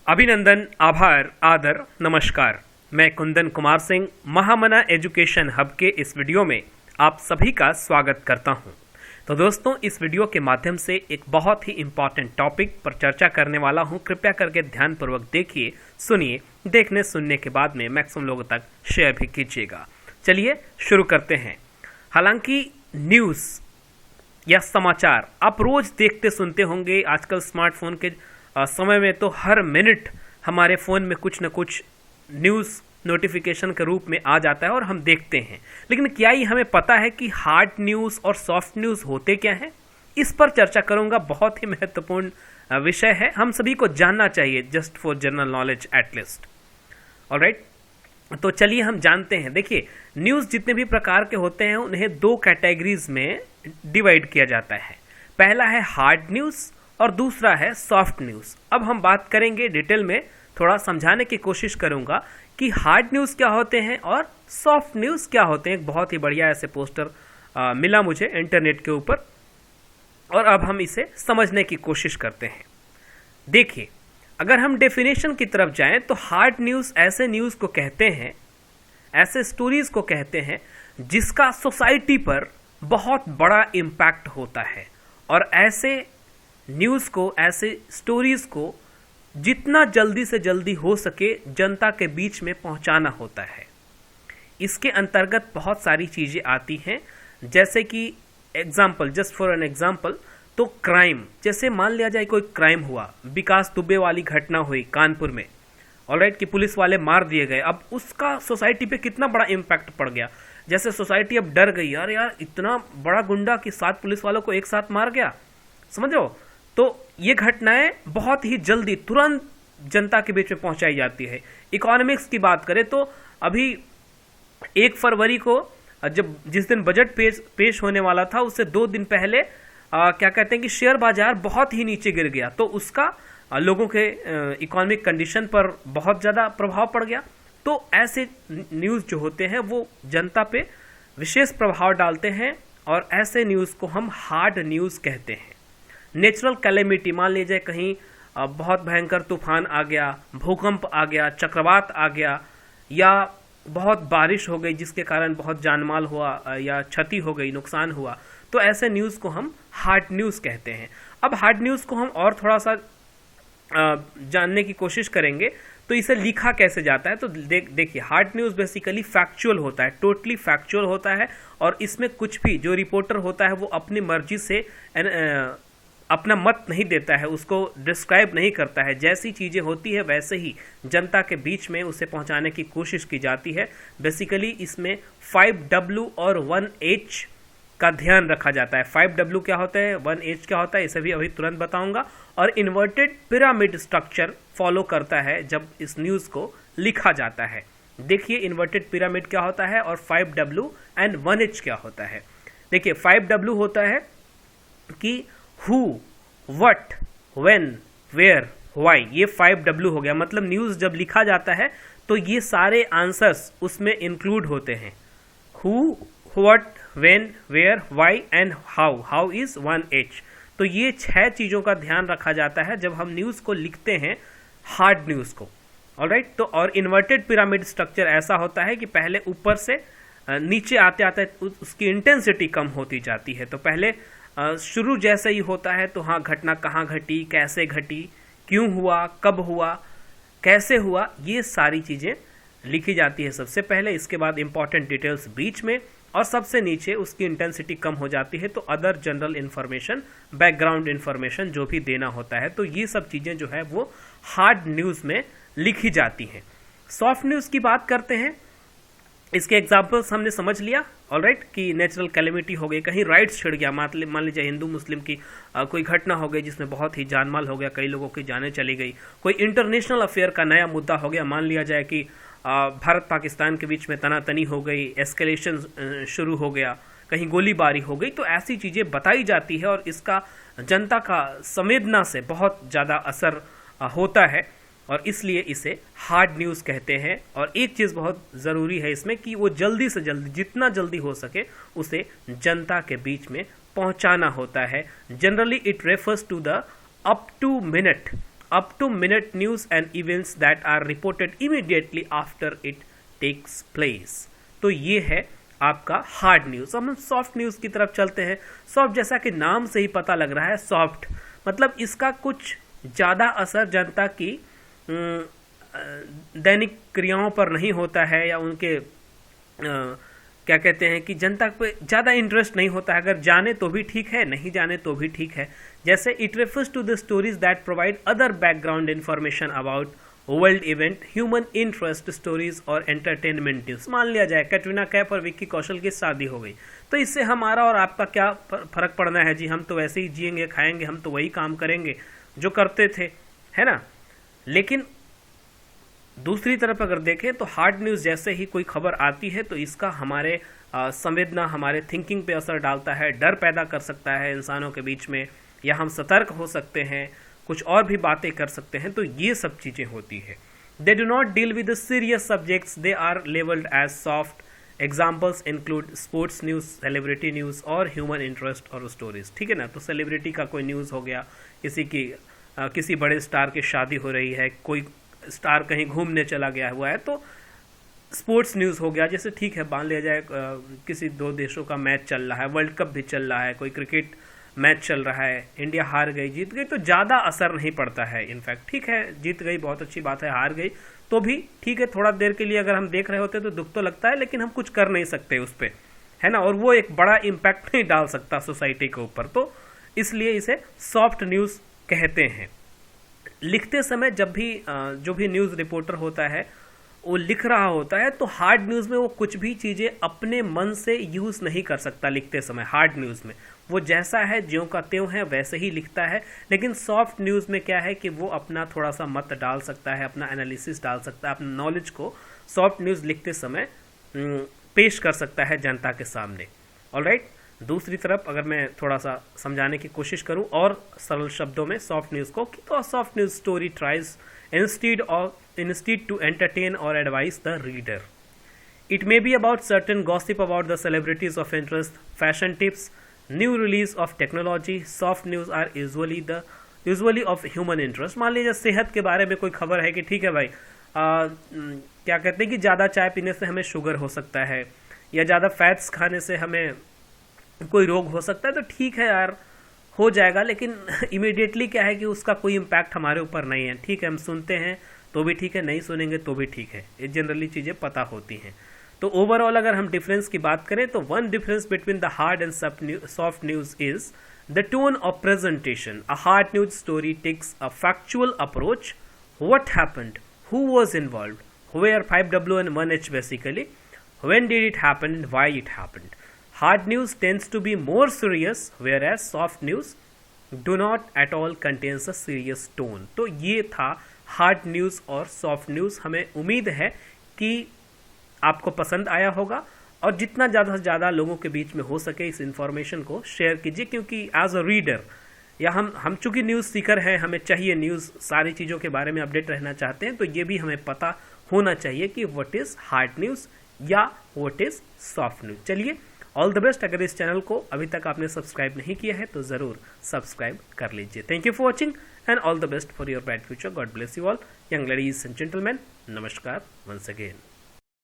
अभिनंदन, आभार, आदर, नमस्कार। मैं कुंदन कुमार सिंह महामना एजुकेशन हब के इस वीडियो में आप सभी का स्वागत करता हूं। तो दोस्तों, इस वीडियो के माध्यम से एक बहुत ही इम्पॉर्टेंट टॉपिक पर चर्चा करने वाला हूं। कृपया करके ध्यानपूर्वक देखिए, सुनिए, देखने सुनने के बाद में मैक्सिमम लोगों तक शेयर भी कीजिएगा। चलिए शुरू करते हैं। हालांकि न्यूज़ या समाचार आप रोज देखते सुनते होंगे। आजकल स्मार्टफोन के समय में तो हर मिनट हमारे फ़ोन में कुछ न कुछ न्यूज़ नोटिफिकेशन के रूप में आ जाता है और हम देखते हैं। लेकिन क्या ये हमें पता है कि हार्ड न्यूज़ और सॉफ्ट न्यूज़ होते क्या हैं? इस पर चर्चा करूंगा। बहुत ही महत्वपूर्ण विषय है, हम सभी को जानना चाहिए, just for general knowledge at least. Alright, तो चलिए हम जानते हैं। देखिए, न्यूज़ जितने भी प्रकार के होते हैं उन्हें दो कैटेगरीज में डिवाइड किया जाता है। पहला है हार्ड न्यूज़ और दूसरा है सॉफ्ट न्यूज़। अब हम बात करेंगे डिटेल में, थोड़ा समझाने की कोशिश करूंगा कि हार्ड न्यूज़ क्या होते हैं और सॉफ्ट न्यूज़ क्या होते हैं। एक बहुत ही बढ़िया ऐसे पोस्टर मिला मुझे इंटरनेट के ऊपर, और अब हम इसे समझने की कोशिश करते हैं। देखिए, अगर हम डेफिनेशन की तरफ जाएं तो हार्ड न्यूज़ ऐसे न्यूज़ को कहते हैं, ऐसे स्टोरीज को कहते हैं जिसका सोसाइटी पर बहुत बड़ा इम्पैक्ट होता है, और ऐसे न्यूज़ को, ऐसे स्टोरीज को जितना जल्दी से जल्दी हो सके जनता के बीच में पहुंचाना होता है। इसके अंतर्गत बहुत सारी चीज़ें आती हैं, जैसे कि example, just for an example, तो क्राइम, जैसे मान लिया जाए कोई क्राइम हुआ, विकास दुबे वाली घटना हुई कानपुर में, ऑलराइट, कि पुलिस वाले मार दिए गए। अब उसका सोसाइटी पे कितना बड़ा इम्पैक्ट पड़ गया। जैसे सोसाइटी अब डर गई, यार यार इतना बड़ा गुंडा कि 7 पुलिस वालों को एक साथ मार गया, समझो। तो ये घटनाएं बहुत ही जल्दी, तुरंत जनता के बीच में पहुंचाई जाती है। इकोनॉमिक्स की बात करें तो अभी 1 फरवरी को जिस दिन बजट पेश होने वाला था, उससे 2 दिन पहले क्या कहते हैं कि शेयर बाजार बहुत ही नीचे गिर गया। तो उसका लोगों के इकोनॉमिक कंडीशन पर बहुत ज़्यादा प्रभाव पड़ गया। तो ऐसे न्यूज़ जो होते हैं वो जनता पे विशेष प्रभाव डालते हैं, और ऐसे न्यूज़ को हम हार्ड न्यूज़ कहते हैं। नेचुरल कैलेमिटी, मान लीजिए कहीं बहुत भयंकर तूफान आ गया, भूकंप आ गया, चक्रवात आ गया, या बहुत बारिश हो गई जिसके कारण बहुत जानमाल हुआ या क्षति हो गई, नुकसान हुआ, तो ऐसे न्यूज़ को हम हार्ड न्यूज़ कहते हैं। अब हार्ड न्यूज़ को हम और थोड़ा सा जानने की कोशिश करेंगे, तो इसे लिखा कैसे जाता है। तो देखिए, हार्ड न्यूज़ बेसिकली फैक्चुअल होता है, टोटली फैक्चुअल होता है, और इसमें कुछ भी जो रिपोर्टर होता है वो अपनी मर्जी से अपना मत नहीं देता है, उसको डिस्क्राइब नहीं करता है। जैसी चीज़ें होती है वैसे ही जनता के बीच में उसे पहुंचाने की कोशिश की जाती है। बेसिकली इसमें 5W और 1H का ध्यान रखा जाता है। 5W क्या होता है, 1H क्या होता है, इसे भी अभी तुरंत बताऊंगा। और इन्वर्टेड पिरामिड स्ट्रक्चर फॉलो करता है जब इस न्यूज़ को लिखा जाता है। देखिए, इन्वर्टेड पिरामिड क्या होता है और 5W एंड 1H क्या होता है। देखिए, 5W होता है कि who, what, when, where, why, ये 5W हो गया। मतलब न्यूज़ जब लिखा जाता है तो ये सारे आंसर्स उसमें इंक्लूड होते हैं। Who, what, when, where, why and how. How is 1H। तो ये 6 चीज़ों का ध्यान रखा जाता है जब हम न्यूज़ को लिखते हैं, हार्ड न्यूज़ को। ऑलराइट, तो और इन्वर्टेड पिरामिड स्ट्रक्चर ऐसा होता है कि पहले ऊपर से नीचे आते आते उसकी इंटेंसिटी कम होती जाती है। तो पहले शुरू जैसे ही होता है तो हाँ, घटना कहाँ घटी, कैसे घटी, क्यों हुआ, कब हुआ, कैसे हुआ, ये सारी चीज़ें लिखी जाती है सबसे पहले। इसके बाद इंपॉर्टेंट डिटेल्स बीच में, और सबसे नीचे उसकी इंटेंसिटी कम हो जाती है तो other general information, background information जो भी देना होता है। तो ये सब चीज़ें जो है वो हार्ड न्यूज़ में लिखी जाती हैं। सॉफ्ट न्यूज़ की बात करते हैं। इसके एग्जाम्पल्स हमने समझ लिया, ऑलराइट, कि नेचुरल कैलेमिटी हो गई, कहीं राइट्स छिड़ गया, मान लीजिए हिंदू मुस्लिम की कोई घटना हो गई जिसमें बहुत ही जानमाल हो गया, कई लोगों की जानें चली गई। कोई इंटरनेशनल अफेयर का नया मुद्दा हो गया, मान लिया जाए कि भारत पाकिस्तान के बीच में तनातनी हो गई, एस्केलेशन शुरू हो गया, कहीं गोलीबारी हो गई। तो ऐसी चीज़ें बताई जाती है और इसका जनता का संवेदना से बहुत ज़्यादा असर होता है, और इसलिए इसे हार्ड न्यूज़ कहते हैं। और एक चीज़ बहुत ज़रूरी है इसमें कि वो जल्दी से जल्दी, जितना जल्दी हो सके उसे जनता के बीच में पहुंचाना होता है। Generally it refers to the up to minute up to minute news and events that are reported immediately after it takes place. तो ये है आपका हार्ड न्यूज़। अब हम सॉफ्ट न्यूज़ की तरफ चलते हैं। सॉफ्ट, जैसा कि नाम से ही पता लग रहा है, सॉफ्ट मतलब इसका कुछ ज़्यादा असर जनता की दैनिक क्रियाओं पर नहीं होता है, या उनके क्या कहते हैं कि जनता पे ज़्यादा इंटरेस्ट नहीं होता है। अगर जाने तो भी ठीक है, नहीं जाने तो भी ठीक है। जैसे it refers to the stories that provide other background information about world event, human interest stories और एंटरटेनमेंट न्यूज़। मान लिया जाए कैटरीना कैफ और विक्की कौशल की शादी हो गई, तो इससे हमारा और आपका क्या फर्क पड़ना है जी, हम तो वैसे ही जिएंगे खाएंगे, हम तो वही काम करेंगे जो करते थे, है ना। लेकिन दूसरी तरफ अगर देखें तो हार्ड न्यूज़ जैसे ही कोई खबर आती है तो इसका हमारे संवेदना, हमारे थिंकिंग पे असर डालता है, डर पैदा कर सकता है इंसानों के बीच में, या हम सतर्क हो सकते हैं, कुछ और भी बातें कर सकते हैं। तो ये सब चीज़ें होती है। They do not deal with the serious subjects, they are labelled as soft. Examples include sports news, celebrity news और ह्यूमन इंटरेस्ट और स्टोरीज। ठीक है ना। तो सेलिब्रिटी का कोई न्यूज़ हो गया, किसी बड़े स्टार की शादी हो रही है, कोई स्टार कहीं घूमने चला गया हुआ है, तो स्पोर्ट्स न्यूज़ हो गया। जैसे ठीक है, मान लिया जाए किसी दो देशों का मैच चल रहा है, वर्ल्ड कप भी चल रहा है, कोई क्रिकेट मैच चल रहा है, इंडिया हार गई, जीत गई, तो ज़्यादा असर नहीं पड़ता है। इनफैक्ट ठीक है, जीत गई बहुत अच्छी बात है, हार गई तो भी ठीक है, थोड़ा देर के लिए अगर हम देख रहे होते तो दुख तो लगता है, लेकिन हम कुछ कर नहीं सकते उस पर, है ना। और वो एक बड़ा इम्पैक्ट नहीं डाल सकता सोसाइटी के ऊपर, तो इसलिए इसे सॉफ्ट न्यूज़ कहते हैं। लिखते समय जब भी जो भी न्यूज़ रिपोर्टर होता है वो लिख रहा होता है, तो हार्ड न्यूज़ में वो कुछ भी चीज़ें अपने मन से यूज़ नहीं कर सकता लिखते समय। हार्ड न्यूज़ में वो जैसा है, ज्यों का त्यों है, वैसे ही लिखता है। लेकिन सॉफ्ट न्यूज़ में क्या है कि वो अपना थोड़ा सा मत डाल सकता है, अपना एनालिसिस डाल सकता है, अपना नॉलेज को सॉफ्ट न्यूज़ लिखते समय पेश कर सकता है जनता के सामने। ऑलराइट। दूसरी तरफ अगर मैं थोड़ा सा समझाने की कोशिश करूं और सरल शब्दों में सॉफ्ट न्यूज़ को, तो soft news story tries instead to entertain or advise the reader. It may be about certain gossip about the celebrities of interest, fashion tips, new release of technology. Soft news are usually of human interest. मान लीजिए सेहत के बारे में कोई खबर है कि ठीक है भाई, क्या कहते हैं कि ज़्यादा चाय पीने से हमें शुगर हो सकता है, या ज़्यादा फैट्स खाने से हमें कोई रोग हो सकता है, तो ठीक है यार, हो जाएगा। लेकिन इमीडिएटली क्या है कि उसका कोई इम्पैक्ट हमारे ऊपर नहीं है। ठीक है, हम सुनते हैं तो भी ठीक है, नहीं सुनेंगे तो भी ठीक है, ये जनरली चीज़ें पता होती हैं। तो ओवरऑल अगर हम डिफरेंस की बात करें तो one difference between the hard and soft news is the tone of presentation. A hard news story takes a factual approach, what happened, who was involved, where 5W and 1H basically, when did it happen and why it happened. Hard news tends to be more serious, whereas soft news do not at all contains a serious tone. तो ये था hard news और soft news. हमें उम्मीद है कि आपको पसंद आया होगा, और जितना ज़्यादा से ज़्यादा लोगों के बीच में हो सके इस इन्फॉर्मेशन को शेयर कीजिए, क्योंकि एज अ रीडर या हम चूँकि न्यूज़ सीकर हैं, हमें चाहिए न्यूज़, सारी चीज़ों के बारे में अपडेट रहना चाहते हैं, तो ये भी हमें पता होना चाहिए कि व्हाट इज़ हार्ड न्यूज़ या व्हाट इज़ सॉफ्ट न्यूज़। चलिए, ऑल द बेस्ट। अगर इस चैनल को अभी तक आपने सब्सक्राइब नहीं किया है तो ज़रूर सब्सक्राइब कर लीजिए। Thank you for watching and all the best for your bright future. God bless you all, young ladies and gentleman. नमस्कार वंस अगेन।